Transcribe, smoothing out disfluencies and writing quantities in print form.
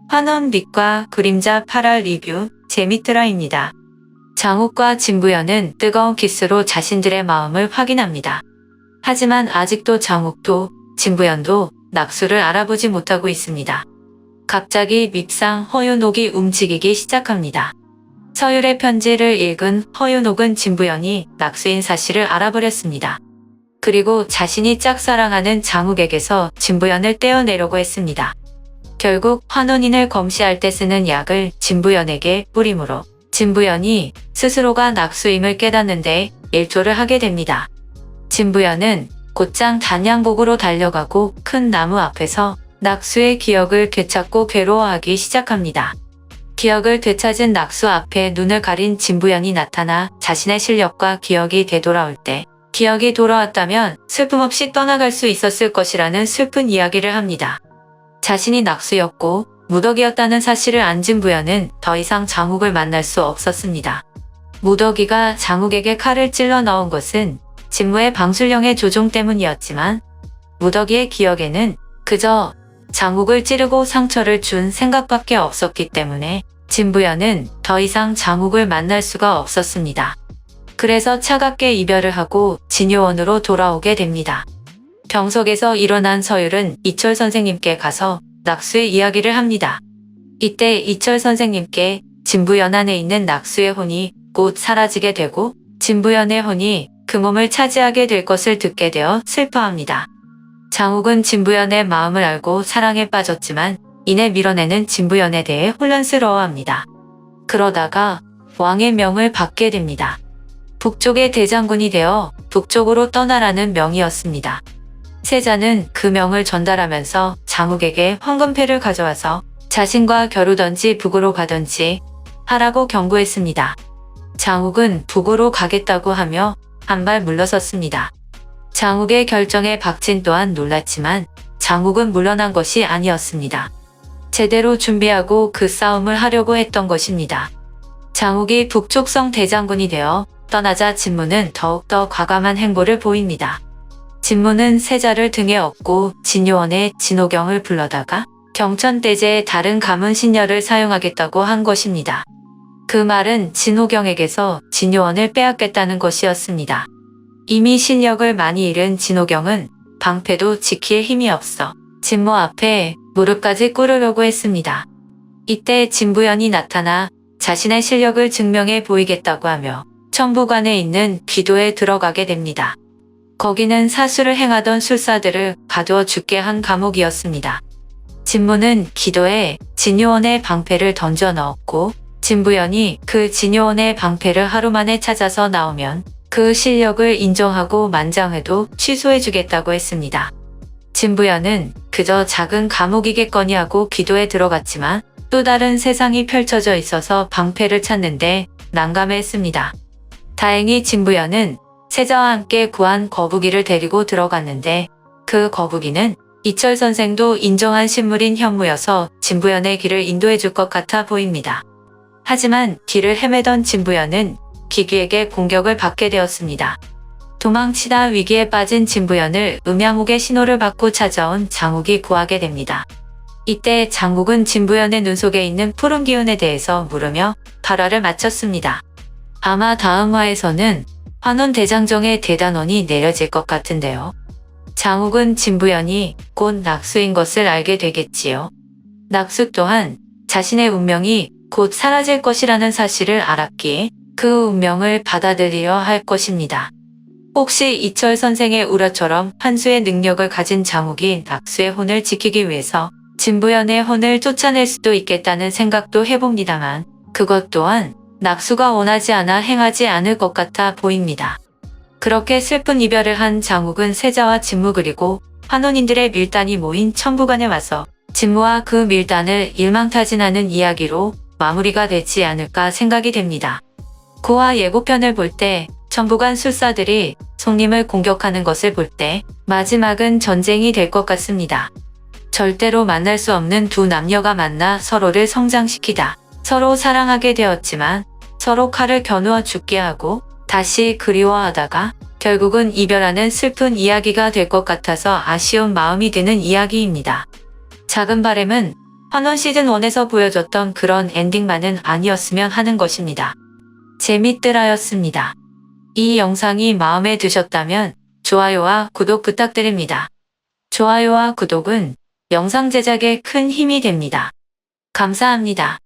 환원 빛과 그림자 8화 리뷰 재밌더라입니다. 장욱과 진부연은 뜨거운 키스로 자신들의 마음을 확인합니다. 하지만 아직도 장욱도 진부연도 낙수를 알아보지 못하고 있습니다. 갑자기 밉상 허윤옥이 움직이기 시작합니다. 서율의 편지를 읽은 허윤옥은 진부연이 낙수인 사실을 알아버렸습니다. 그리고 자신이 짝사랑하는 장욱에게서 진부연을 떼어내려고 했습니다. 결국 환원인을 검시할 때 쓰는 약을 진부연에게 뿌리므로 진부연이 스스로가 낙수임을 깨닫는데 일조를 하게 됩니다. 진부연은 곧장 단양곡으로 달려가고 큰 나무 앞에서 낙수의 기억을 되찾고 괴로워하기 시작합니다. 기억을 되찾은 낙수 앞에 눈을 가린 진부연이 나타나 자신의 실력과 기억이 되돌아올 때 기억이 돌아왔다면 슬픔 없이 떠나갈 수 있었을 것이라는 슬픈 이야기를 합니다. 자신이 낙수였고 무덕이었다는 사실을 안 진부연은 더 이상 장욱을 만날 수 없었습니다. 무덕이가 장욱에게 칼을 찔러 넣은 것은 진무의 방술령의 조종 때문이었지만 무덕이의 기억에는 그저 장욱을 찌르고 상처를 준 생각밖에 없었기 때문에 진부연은 더 이상 장욱을 만날 수가 없었습니다. 그래서 차갑게 이별을 하고 진요원으로 돌아오게 됩니다. 병석에서 일어난 서율은 이철 선생님께 가서 낙수의 이야기를 합니다. 이때 이철 선생님께 진부연 안에 있는 낙수의 혼이 곧 사라지게 되고 진부연의 혼이 그 몸을 차지하게 될 것을 듣게 되어 슬퍼합니다. 장욱은 진부연의 마음을 알고 사랑에 빠졌지만 이내 밀어내는 진부연에 대해 혼란스러워합니다. 그러다가 왕의 명을 받게 됩니다. 북쪽의 대장군이 되어 북쪽으로 떠나라는 명이었습니다. 세자는 그 명을 전달하면서 장욱에게 황금패를 가져와서 자신과 겨루던지 북으로 가던지 하라고 경고했습니다. 장욱은 북으로 가겠다고 하며 한 발 물러섰습니다. 장욱의 결정에 박진 또한 놀랐지만 장욱은 물러난 것이 아니었습니다. 제대로 준비하고 그 싸움을 하려고 했던 것입니다. 장욱이 북쪽성 대장군이 되어 떠나자 진무는 더욱더 과감한 행보를 보입니다. 진무는 세자를 등에 업고 진요원의 진호경을 불러다가 경천대제의 다른 가문 신녀를 사용하겠다고 한 것입니다. 그 말은 진호경에게서 진요원을 빼앗겠다는 것이었습니다. 이미 실력을 많이 잃은 진호경은 방패도 지킬 힘이 없어 진무 앞에 무릎까지 꿇으려고 했습니다. 이때 진부연이 나타나 자신의 실력을 증명해 보이겠다고 하며 천부관에 있는 귀도에 들어가게 됩니다. 거기는 사수를 행하던 술사들을 가두어 죽게 한 감옥이었습니다. 진무는 기도에 진요원의 방패를 던져 넣었고 진부연이 그 진요원의 방패를 하루 만에 찾아서 나오면 그 실력을 인정하고 만장해도 취소해주겠다고 했습니다. 진부연은 그저 작은 감옥이겠거니 하고 기도에 들어갔지만 또 다른 세상이 펼쳐져 있어서 방패를 찾는데 난감했습니다. 다행히 진부연은 세자와 함께 구한 거북이를 데리고 들어갔는데 그 거북이는 이철 선생도 인정한 신물인 현무여서 진부연의 길을 인도해 줄 것 같아 보입니다. 하지만 길을 헤매던 진부연은 기귀에게 공격을 받게 되었습니다. 도망치다 위기에 빠진 진부연을 음양옥의 신호를 받고 찾아온 장욱이 구하게 됩니다. 이때 장욱은 진부연의 눈 속에 있는 푸른 기운에 대해서 물으며 발화를 마쳤습니다. 아마 다음 화에서는 환원 대장정의 대단원이 내려질 것 같은데요. 장욱은 진부연이 곧 낙수인 것을 알게 되겠지요. 낙수 또한 자신의 운명이 곧 사라질 것이라는 사실을 알았기에 그 운명을 받아들이려 할 것입니다. 혹시 이철 선생의 우라처럼 환수의 능력을 가진 장욱이 낙수의 혼을 지키기 위해서 진부연의 혼을 쫓아낼 수도 있겠다는 생각도 해봅니다만 그것 또한 낙수가 원하지 않아 행하지 않을 것 같아 보입니다. 그렇게 슬픈 이별을 한 장욱은 세자와 진무 그리고 환원인들의 밀단이 모인 천부관에 와서 진무와 그 밀단을 일망타진하는 이야기로 마무리가 되지 않을까 생각이 됩니다. 고화 예고편을 볼 때 천부관 술사들이 송림을 공격하는 것을 볼 때 마지막은 전쟁이 될 것 같습니다. 절대로 만날 수 없는 두 남녀가 만나 서로를 성장시키다. 서로 사랑하게 되었지만 서로 칼을 겨누어 죽게 하고 다시 그리워하다가 결국은 이별하는 슬픈 이야기가 될 것 같아서 아쉬운 마음이 드는 이야기입니다. 작은 바램은 환원 시즌1에서 보여줬던 그런 엔딩만은 아니었으면 하는 것입니다. 재밌더라였습니다. 이 영상이 마음에 드셨다면 좋아요와 구독 부탁드립니다. 좋아요와 구독은 영상 제작에 큰 힘이 됩니다. 감사합니다.